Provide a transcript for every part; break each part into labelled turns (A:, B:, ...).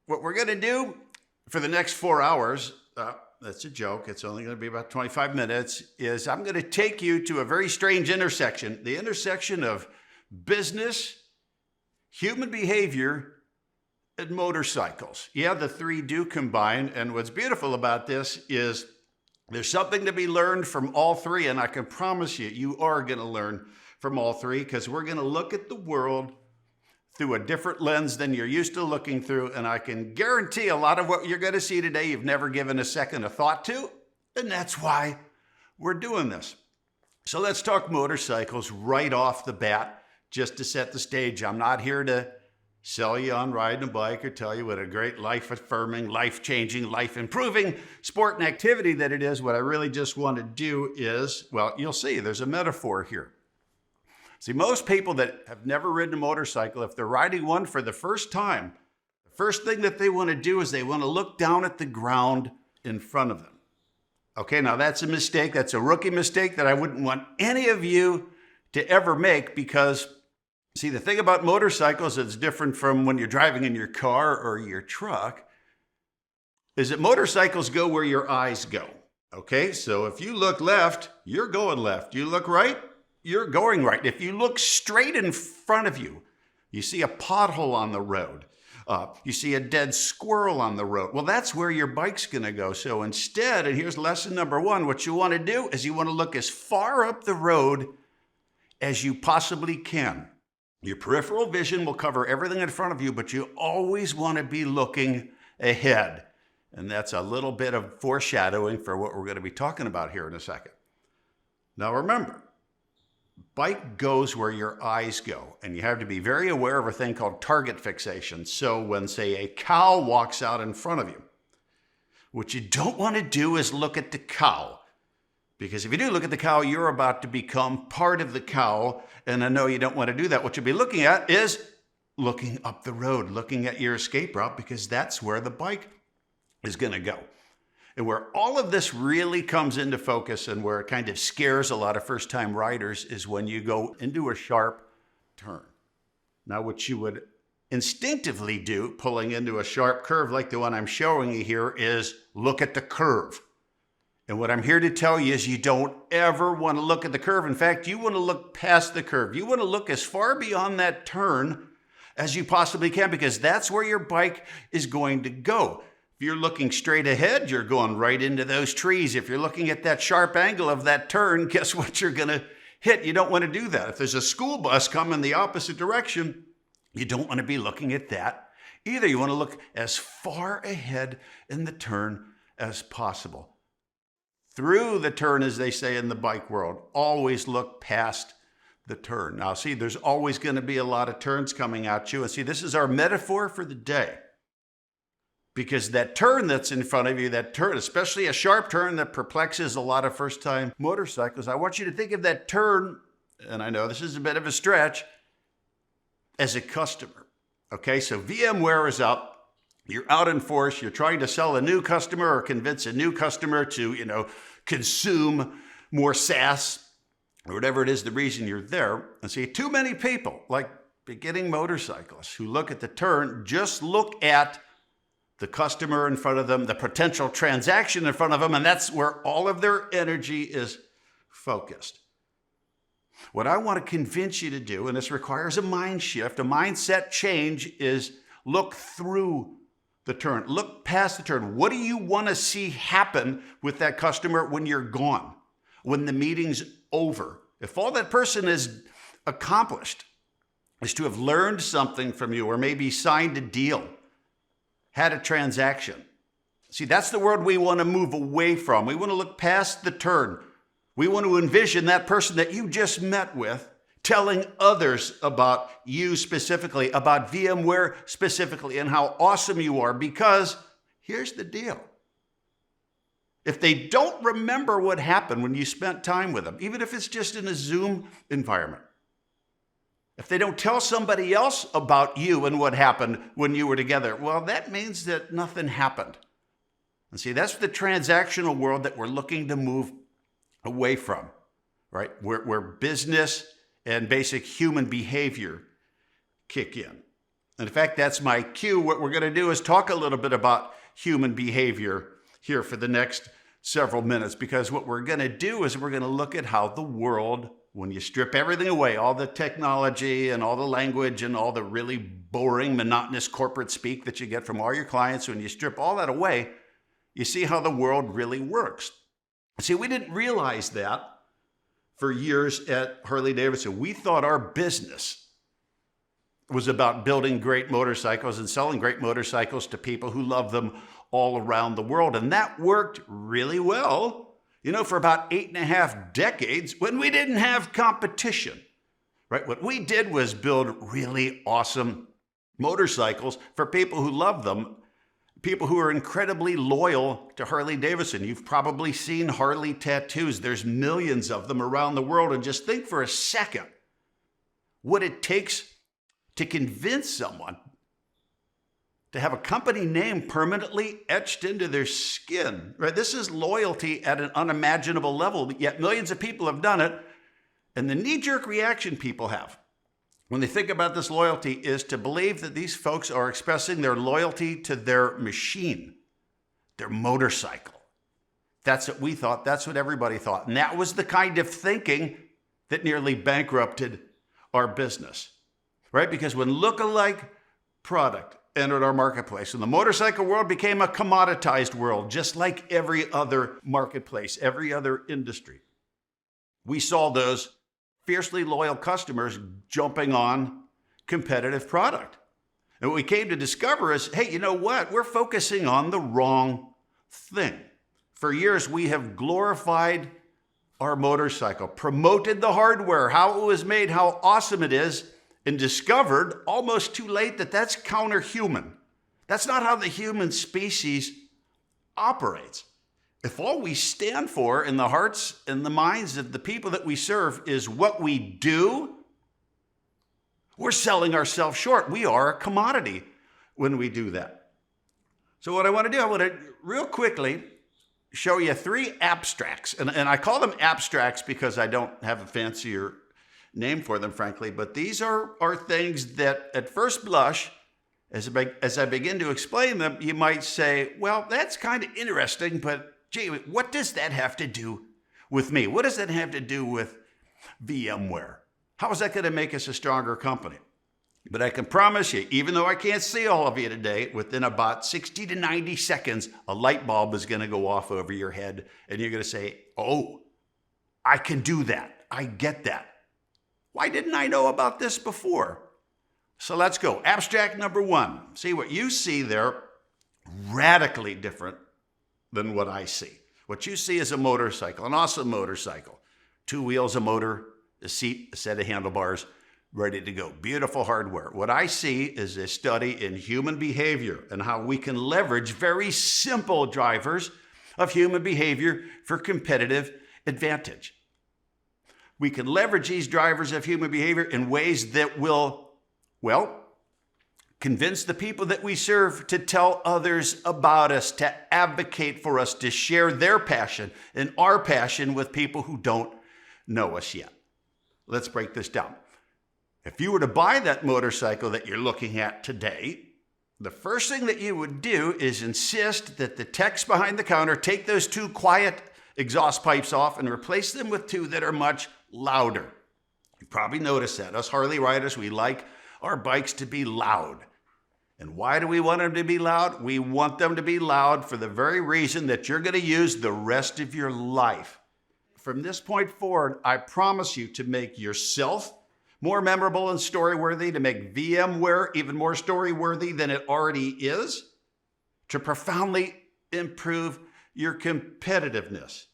A: what we're going to do for the next 4 hours, that's a joke, it's only going to be about 25 minutes, is I'm going to take you to a very strange intersection, the intersection of business, human behavior, and motorcycles. Yeah, the three do combine, and what's beautiful about this is there's something to be learned from all three, and I can promise you, you are going to learn from all three, because we're going to look at the world through a different lens than you're used to looking through, and I can guarantee a lot of what you're going to see today you've never given a second of thought to, and that's why we're doing this. So let's talk motorcycles right off the bat, just to set the stage. I'm not here to sell you on riding a bike or tell you what a great life-affirming, life-changing, life-improving sport and activity that it is. What I really just want to do is, well, you'll see, there's a metaphor here. See, most people that have never ridden a motorcycle, if they're riding one for the first time, the first thing that they want to do is they want to look down at the ground in front of them. Okay, now that's a mistake. That's a rookie mistake that I wouldn't want any of you to ever make, because, see, the thing about motorcycles that's different from when you're driving in your car or your truck is that motorcycles go where your eyes go. Okay, so if you look left, you're going left. You look right, you're going right. If you look straight in front of you, you see a pothole on the road. You see a dead squirrel on the road. Well, that's where your bike's going to go. So instead, and here's lesson number one, what you want to do is you want to look as far up the road as you possibly can. Your peripheral vision will cover everything in front of you, but you always want to be looking ahead. And that's a little bit of foreshadowing for what we're going to be talking about here in a second. Now remember, bike goes where your eyes go, and you have to be very aware of a thing called target fixation. So when, say, a cow walks out in front of you, what you don't want to do is look at the cow. Because if you do look at the cow, you're about to become part of the cow, and I know you don't want to do that. What you'll be looking at is looking up the road, looking at your escape route, because that's where the bike is going to go. And where all of this really comes into focus and where it kind of scares a lot of first-time riders is when you go into a sharp turn. Now, what you would instinctively do, pulling into a sharp curve like the one I'm showing you here, is look at the curve. And what I'm here to tell you is you don't ever want to look at the curve. In fact, you want to look past the curve. You want to look as far beyond that turn as you possibly can, because that's where your bike is going to go. If you're looking straight ahead, you're going right into those trees. If you're looking at that sharp angle of that turn, guess what you're going to hit? You don't want to do that. If there's a school bus coming the opposite direction, you don't want to be looking at that either. You want to look as far ahead in the turn as possible. Through the turn, as they say in the bike world, always look past the turn. Now, see, there's always going to be a lot of turns coming at you. And see, this is our metaphor for the day. Because that turn that's in front of you, that turn, especially a sharp turn that perplexes a lot of first-time motorcyclists, I want you to think of that turn, and I know this is a bit of a stretch, as a customer. Okay, so VMware is up. You're out in force, you're trying to sell a new customer or convince a new customer to, consume more SaaS or whatever it is, the reason you're there. And see, too many people, like beginning motorcyclists, who look at the turn, just look at the customer in front of them, the potential transaction in front of them, and that's where all of their energy is focused. What I want to convince you to do, and this requires a mind shift, a mindset change, is look through the turn. Look past the turn. What do you want to see happen with that customer when you're gone, when the meeting's over? If all that person has accomplished is to have learned something from you, or maybe signed a deal, had a transaction. See, that's the world we want to move away from. We want to look past the turn. We want to envision that person that you just met with telling others about you specifically, about VMware specifically, and how awesome you are, because here's the deal. If they don't remember what happened when you spent time with them, even if it's just in a Zoom environment, if they don't tell somebody else about you and what happened when you were together, well, that means that nothing happened. And see, that's the transactional world that we're looking to move away from, right? Where business and basic human behavior kick in. And in fact, that's my cue. What we're going to do is talk a little bit about human behavior here for the next several minutes, because what we're going to do is we're going to look at how the world, when you strip everything away, all the technology and all the language and all the really boring, monotonous corporate speak that you get from all your clients, when you strip all that away, you see how the world really works. See, we didn't realize that for years at Harley-Davidson. We thought our business was about building great motorcycles and selling great motorcycles to people who love them all around the world. And that worked really well, for about 8.5 decades when we didn't have competition, right? What we did was build really awesome motorcycles for people who love them, people who are incredibly loyal to Harley-Davidson. You've probably seen Harley tattoos. There's millions of them around the world. And just think for a second what it takes to convince someone to have a company name permanently etched into their skin, right? This is loyalty at an unimaginable level, yet millions of people have done it. And the knee-jerk reaction people have when they think about this loyalty is to believe that these folks are expressing their loyalty to their machine, their motorcycle. That's what we thought. That's what everybody thought. And that was the kind of thinking that nearly bankrupted our business, right? Because when look-alike product entered our marketplace and the motorcycle world became a commoditized world, just like every other marketplace, every other industry, we saw those fiercely loyal customers jumping on competitive product. And what we came to discover is, hey, you know what? We're focusing on the wrong thing. For years, we have glorified our motorcycle, promoted the hardware, how it was made, how awesome it is, and discovered almost too late that that's counter-human. That's not how the human species operates. If all we stand for in the hearts and the minds of the people that we serve is what we do, we're selling ourselves short. We are a commodity when we do that. So what I want to do, I want to real quickly show you 3 abstracts. And I call them abstracts because I don't have a fancier name for them, frankly. But these are things that at first blush, as I begin to explain them, you might say, well, that's kind of interesting, but gee, what does that have to do with me? What does that have to do with VMware? How is that going to make us a stronger company? But I can promise you, even though I can't see all of you today, within about 60 to 90 seconds, a light bulb is going to go off over your head, and you're going to say, oh, I can do that. I get that. Why didn't I know about this before? So let's go. Abstract number 1. See, what you see there, radically different than what I see. What you see is a motorcycle, an awesome motorcycle. 2 wheels, a motor, a seat, a set of handlebars, ready to go. Beautiful hardware. What I see is a study in human behavior and how we can leverage very simple drivers of human behavior for competitive advantage. We can leverage these drivers of human behavior in ways that will, convince the people that we serve to tell others about us, to advocate for us, to share their passion and our passion with people who don't know us yet. Let's break this down. If you were to buy that motorcycle that you're looking at today, the first thing that you would do is insist that the techs behind the counter take those 2 quiet exhaust pipes off and replace them with 2 that are much louder. You probably noticed that. Us Harley riders, we like our bikes to be loud. And why do we want them to be loud? We want them to be loud for the very reason that you're going to use the rest of your life. From this point forward, I promise you to make yourself more memorable and story-worthy, to make VMware even more story-worthy than it already is, to profoundly improve your competitiveness.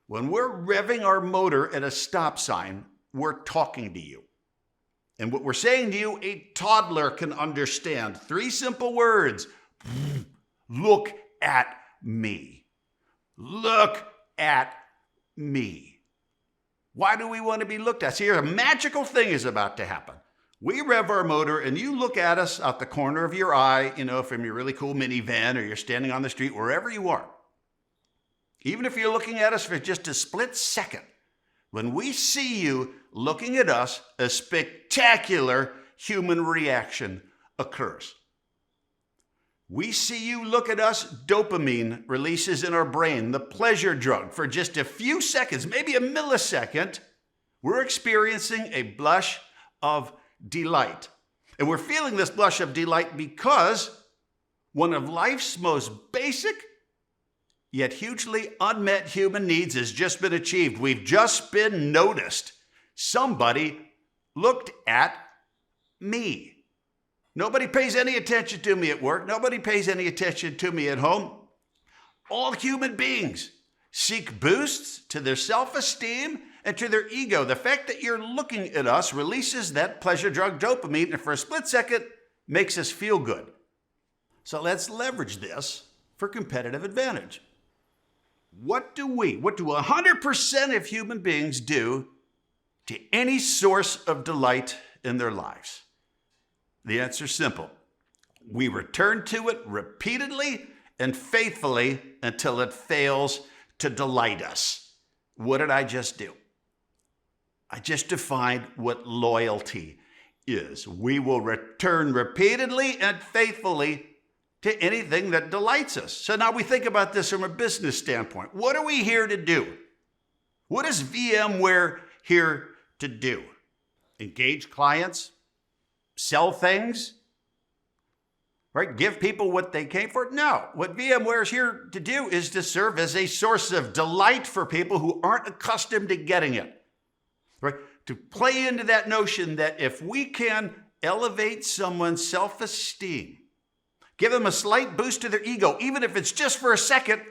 A: When we're revving our motor at a stop sign, we're talking to you. And what we're saying to you, a toddler can understand. 3 simple words. Look at me. Look at me. Why do we want to be looked at? See, here, a magical thing is about to happen. We rev our motor and you look at us out the corner of your eye, from your really cool minivan, or you're standing on the street, wherever you are. Even if you're looking at us for just a split second, when we see you looking at us, a spectacular human reaction occurs. We see you, look at us, dopamine releases in our brain, the pleasure drug. For just a few seconds, maybe a millisecond, we're experiencing a blush of delight. And we're feeling this blush of delight because one of life's most basic yet hugely unmet human needs has just been achieved. We've just been noticed. Somebody looked at me. Nobody pays any attention to me at work. Nobody pays any attention to me at home. All human beings seek boosts to their self-esteem and to their ego. The fact that you're looking at us releases that pleasure drug dopamine, and for a split second makes us feel good. So let's leverage this for competitive advantage. What do 100% of human beings do to any source of delight in their lives? The answer is simple. We return to it repeatedly and faithfully until it fails to delight us. What did I just do? I just defined what loyalty is. We will return repeatedly and faithfully to anything that delights us. So now we think about this from a business standpoint. What are we here to do? What is VMware here to do? Engage clients? Sell things? Right? Give people what they came for? No. What VMware is here to do is to serve as a source of delight for people who aren't accustomed to getting it. Right? To play into that notion that if we can elevate someone's self-esteem, give them a slight boost to their ego, even if it's just for a second,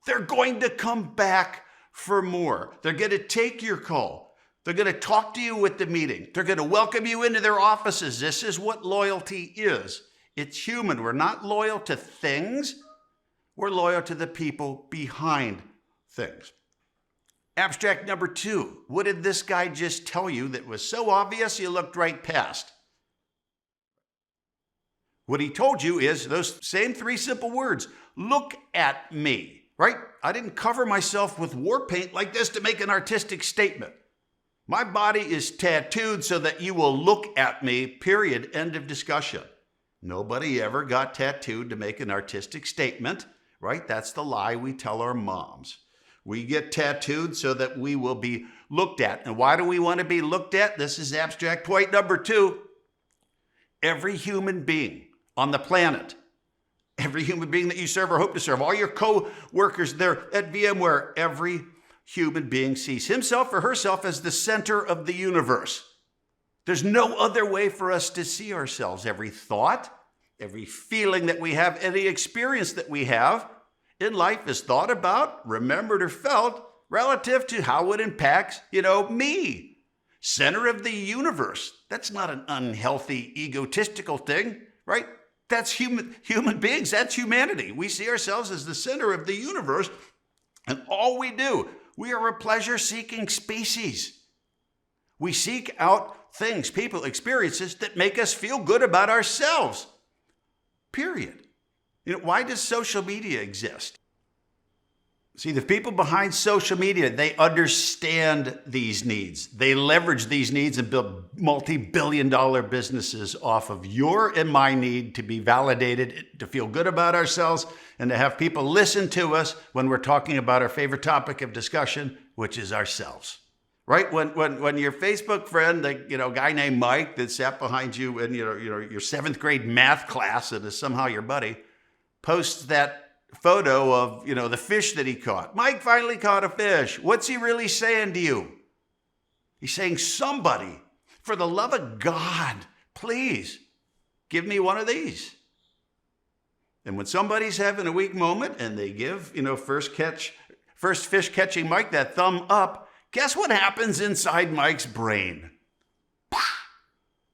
A: they're going to come back for more. They're going to take your call. They're going to talk to you at the meeting. They're going to welcome you into their offices. This is what loyalty is. It's human. We're not loyal to things. We're loyal to the people behind things. Abstract number 2. What did this guy just tell you that was so obvious you looked right past? What he told you is those same 3 simple words. Look at me, right? I didn't cover myself with war paint like this to make an artistic statement. My body is tattooed so that you will look at me, period, end of discussion. Nobody ever got tattooed to make an artistic statement, right? That's the lie we tell our moms. We get tattooed so that we will be looked at. And why do we want to be looked at? This is abstract point number 2. Every human being on the planet, every human being that you serve or hope to serve, all your co-workers there at VMware, every human being sees himself or herself as the center of the universe. There's no other way for us to see ourselves. Every thought, every feeling that we have, any experience that we have in life is thought about, remembered, or felt relative to how it impacts, me. Center of the universe. That's not an unhealthy, egotistical thing, right? That's human beings. That's humanity. We see ourselves as the center of the universe, and all we do, we are a pleasure-seeking species. We seek out things, people, experiences that make us feel good about ourselves. Period. Why does social media exist? See, the people behind social media, they understand these needs. They leverage these needs and build multi-billion-dollar businesses off of your and my need to be validated, to feel good about ourselves, and to have people listen to us when we're talking about our favorite topic of discussion, which is ourselves. Right? When your Facebook friend, guy named Mike that sat behind you in your 7th grade math class and is somehow your buddy, posts that photo of, the fish that he caught. Mike finally caught a fish. What's he really saying to you? He's saying, somebody, for the love of God, please give me one of these. And when somebody's having a weak moment and they give, first fish catching Mike that thumb up, guess what happens inside Mike's brain?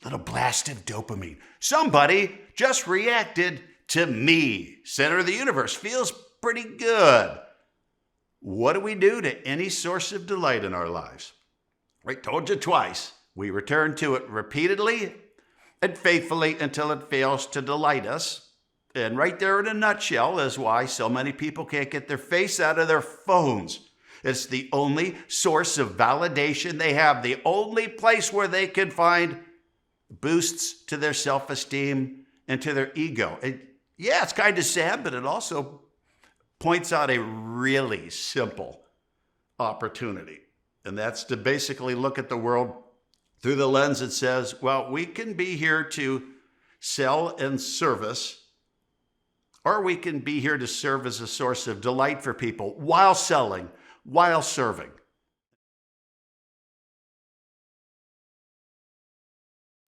A: Little blast of dopamine. Somebody just reacted to me. Center of the universe. Feels pretty good. What do we do to any source of delight in our lives? Right? Told you twice. We return to it repeatedly and faithfully until it fails to delight us. And right there in a nutshell is why so many people can't get their face out of their phones. It's the only source of validation they have, the only place where they can find boosts to their self-esteem and to their ego. Yeah, it's kind of sad, but it also points out a really simple opportunity. And that's to basically look at the world through the lens that says, well, we can be here to sell and service, or we can be here to serve as a source of delight for people while selling, while serving.